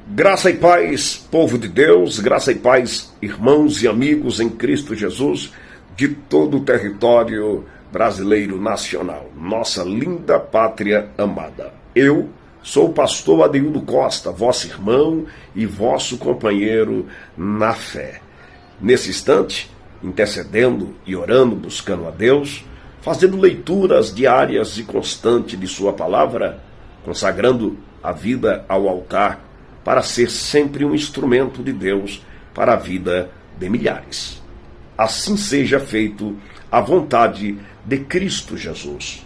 Graça e paz, povo de Deus, graça e paz, irmãos e amigos em Cristo Jesus, de todo o território brasileiro nacional, nossa linda pátria amada. Eu sou o pastor Adeildo Costa, vosso irmão e vosso companheiro na fé. Nesse instante, intercedendo e orando, buscando a Deus, fazendo leituras diárias e constantes de sua palavra, consagrando a vida ao altar, para ser sempre um instrumento de Deus para a vida de milhares. Assim seja feito a vontade de Cristo Jesus.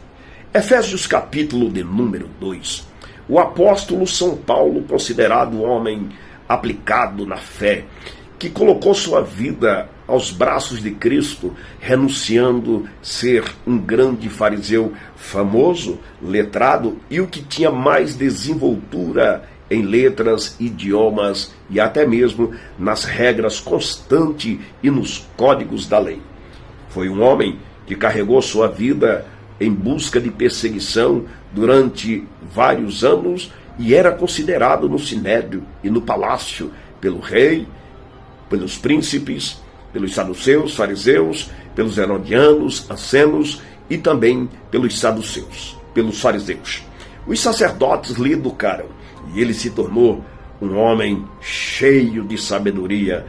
Efésios capítulo de número 2. O apóstolo São Paulo, considerado um homem aplicado na fé, que colocou sua vida aos braços de Cristo, renunciando ser um grande fariseu famoso, letrado e o que tinha mais desenvoltura em letras, idiomas e até mesmo nas regras constantes e nos códigos da lei. Foi um homem que carregou sua vida em busca de perseguição durante vários anos e era considerado no sinédrio e no palácio pelo rei, pelos príncipes, pelos saduceus, fariseus, pelos herodianos, ancenos e também pelos saduceus, pelos fariseus. Os sacerdotes lhe educaram e ele se tornou um homem cheio de sabedoria.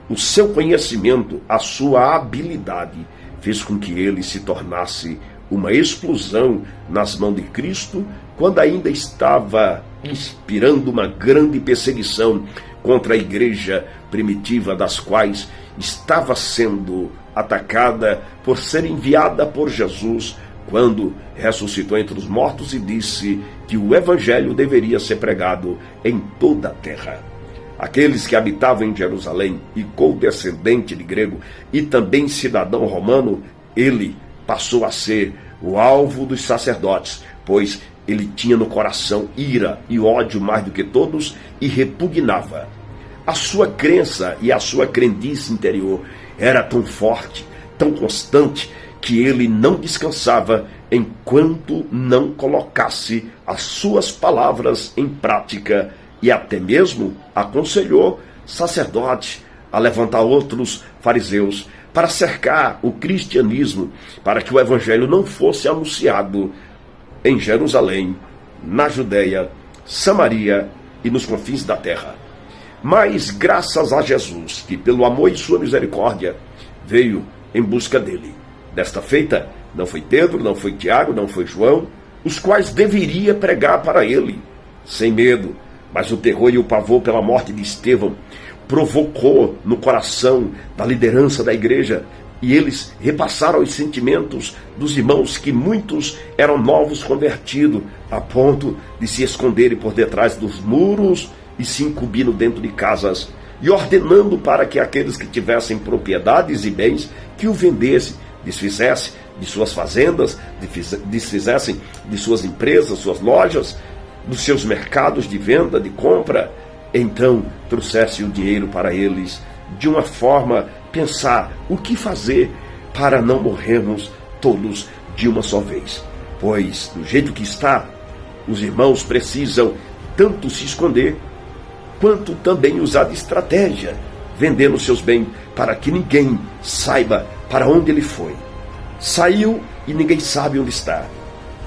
O seu conhecimento, a sua habilidade, fez com que ele se tornasse uma explosão nas mãos de Cristo, quando ainda estava inspirando uma grande perseguição contra a igreja primitiva, das quais estava sendo atacada por ser enviada por Jesus, quando ressuscitou entre os mortos e disse que o evangelho deveria ser pregado em toda a terra. Aqueles que habitavam em Jerusalém e co-descendente de grego e também cidadão romano, ele passou a ser o alvo dos sacerdotes, pois ele tinha no coração ira e ódio mais do que todos e repugnava. A sua crença e a sua crendice interior era tão forte, tão constante, que ele não descansava enquanto não colocasse as suas palavras em prática, e até mesmo aconselhou sacerdotes a levantar outros fariseus para cercar o cristianismo, para que o evangelho não fosse anunciado em Jerusalém, na Judeia, Samaria e nos confins da terra. Mas graças a Jesus, que pelo amor e sua misericórdia veio em busca dele. Desta feita, não foi Pedro, não foi Tiago, não foi João, os quais deveria pregar para ele, sem medo, mas o terror e o pavor pela morte de Estevão provocou no coração da liderança da igreja, e eles repassaram os sentimentos dos irmãos, que muitos eram novos convertidos, a ponto de se esconderem por detrás dos muros e se incumbindo dentro de casas, e ordenando para que aqueles que tivessem propriedades e bens, que o vendessem, desfizesse de suas fazendas, desfizessem de suas empresas, suas lojas, dos seus mercados de venda, de compra, então trouxesse o dinheiro para eles, de uma forma, pensar o que fazer para não morrermos todos de uma só vez. Pois, do jeito que está, os irmãos precisam tanto se esconder, quanto também usar de estratégia, vendendo seus bens para que ninguém saiba para onde ele foi. Saiu e ninguém sabe onde está.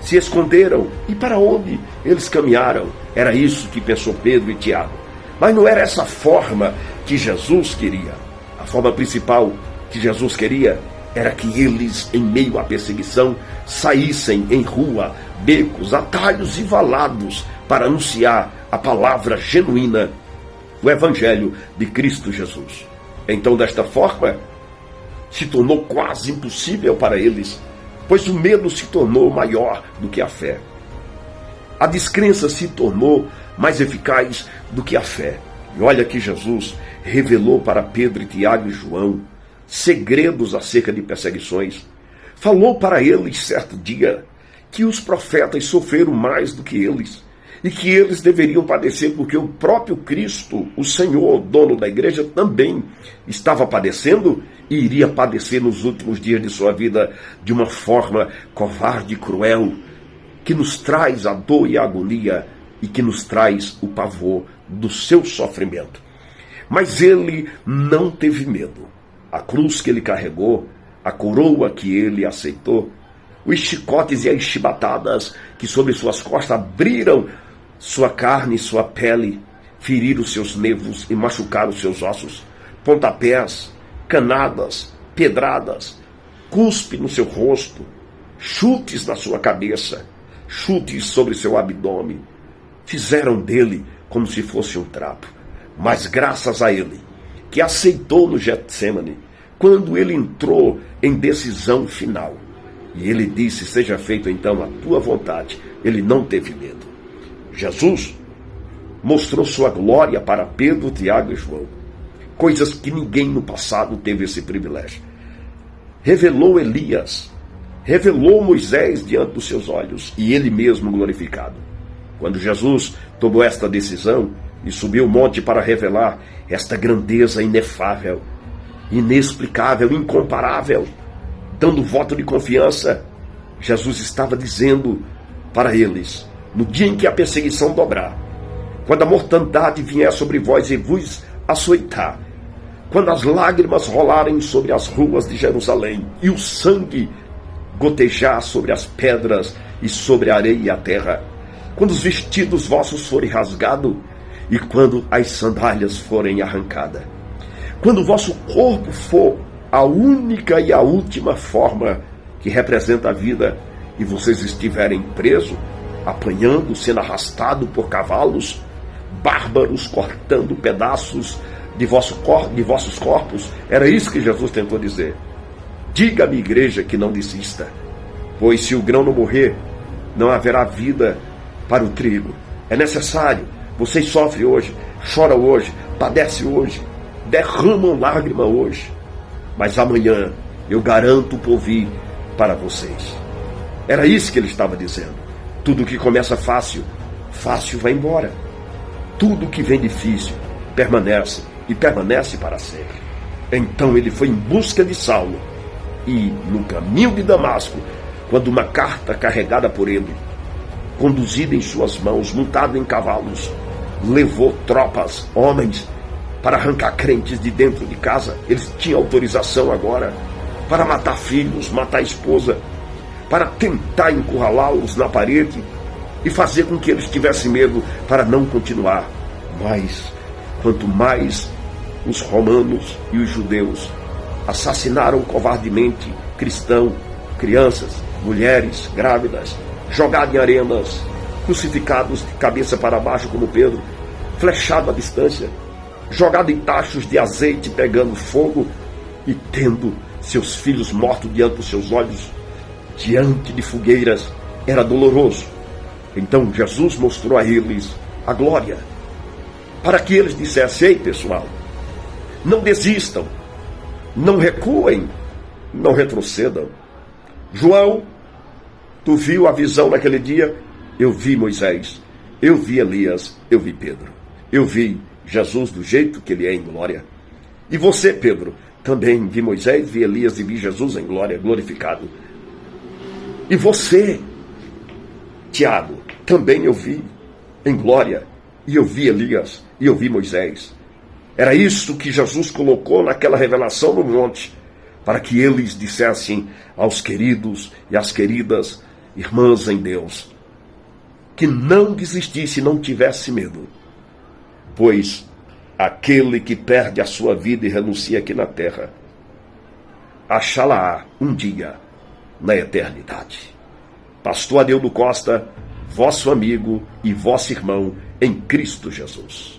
Se esconderam e para onde eles caminharam. Era isso que pensou Pedro e Tiago. Mas não era essa forma que Jesus queria. A forma principal que Jesus queria era que eles, em meio à perseguição, saíssem em rua, becos, atalhos e valados para anunciar a palavra genuína, o evangelho de Cristo Jesus. Então, desta forma, se tornou quase impossível para eles, pois o medo se tornou maior do que a fé. A descrença se tornou mais eficaz do que a fé. E olha que Jesus revelou para Pedro, Tiago e João segredos acerca de perseguições. Falou para eles certo dia que os profetas sofreram mais do que eles, e que eles deveriam padecer porque o próprio Cristo, o Senhor, dono da igreja, também estava padecendo e iria padecer nos últimos dias de sua vida de uma forma covarde e cruel, que nos traz a dor e a agonia e que nos traz o pavor do seu sofrimento. Mas ele não teve medo. A cruz que ele carregou, a coroa que ele aceitou, os chicotes e as chibatadas que sobre suas costas abriram sua carne e sua pele, feriram seus nervos e machucaram seus ossos, pontapés, canadas, pedradas, cuspe no seu rosto, chutes na sua cabeça, chutes sobre seu abdômen, fizeram dele como se fosse um trapo. Mas graças a ele, que aceitou no Getsêmani, quando ele entrou em decisão final, e ele disse, seja feito então a tua vontade, ele não teve medo. Jesus mostrou sua glória para Pedro, Tiago e João, coisas que ninguém no passado teve esse privilégio. Revelou Elias, revelou Moisés diante dos seus olhos, e ele mesmo glorificado. Quando Jesus tomou esta decisão e subiu o monte para revelar esta grandeza inefável, inexplicável, incomparável, dando voto de confiança, Jesus estava dizendo para eles, no dia em que a perseguição dobrar, quando a mortandade vier sobre vós e vos açoitar, quando as lágrimas rolarem sobre as ruas de Jerusalém e o sangue gotejar sobre as pedras e sobre a areia e a terra, quando os vestidos vossos forem rasgados e quando as sandálias forem arrancadas, quando o vosso corpo for a única e a última forma que representa a vida e vocês estiverem presos, apanhando, sendo arrastado por cavalos, bárbaros cortando pedaços de vossos corpos, era isso que Jesus tentou dizer. Diga-me, igreja, que não desista, pois se o grão não morrer, não haverá vida para o trigo. É necessário, vocês sofrem hoje, choram hoje, padecem hoje, derramam lágrima hoje, mas amanhã eu garanto o porvir para vocês. Era isso que ele estava dizendo. Tudo que começa fácil, fácil vai embora. Tudo que vem difícil permanece e permanece para sempre. Então ele foi em busca de Saulo e no caminho de Damasco, quando uma carta carregada por ele, conduzida em suas mãos, montado em cavalos, levou tropas, homens, para arrancar crentes de dentro de casa. Eles tinham autorização agora para matar filhos, matar a esposa, para tentar encurralá-los na parede e fazer com que eles tivessem medo para não continuar. Mas, quanto mais os romanos e os judeus assassinaram covardemente cristãos, crianças, mulheres, grávidas, jogados em arenas, crucificados de cabeça para baixo como Pedro, flechado à distância, jogado em tachos de azeite pegando fogo e tendo seus filhos mortos diante dos seus olhos, diante de fogueiras, era doloroso. Então Jesus mostrou a eles a glória, para que eles dissessem, ei pessoal, não desistam, não recuem, não retrocedam. João, tu viu a visão naquele dia? Eu vi Moisés, eu vi Elias, eu vi Pedro, eu vi Jesus do jeito que ele é em glória. E você, Pedro, também vi Moisés, vi Elias e vi Jesus em glória, glorificado. E você, Tiago, também eu vi em glória, e eu vi Elias, e eu vi Moisés. Era isso que Jesus colocou naquela revelação no monte, para que eles dissessem aos queridos e às queridas irmãs em Deus, que não desistisse, não tivesse medo, pois aquele que perde a sua vida e renuncia aqui na terra, achá-la um dia na eternidade. Pastor Adeudo Costa, vosso amigo e vosso irmão em Cristo Jesus.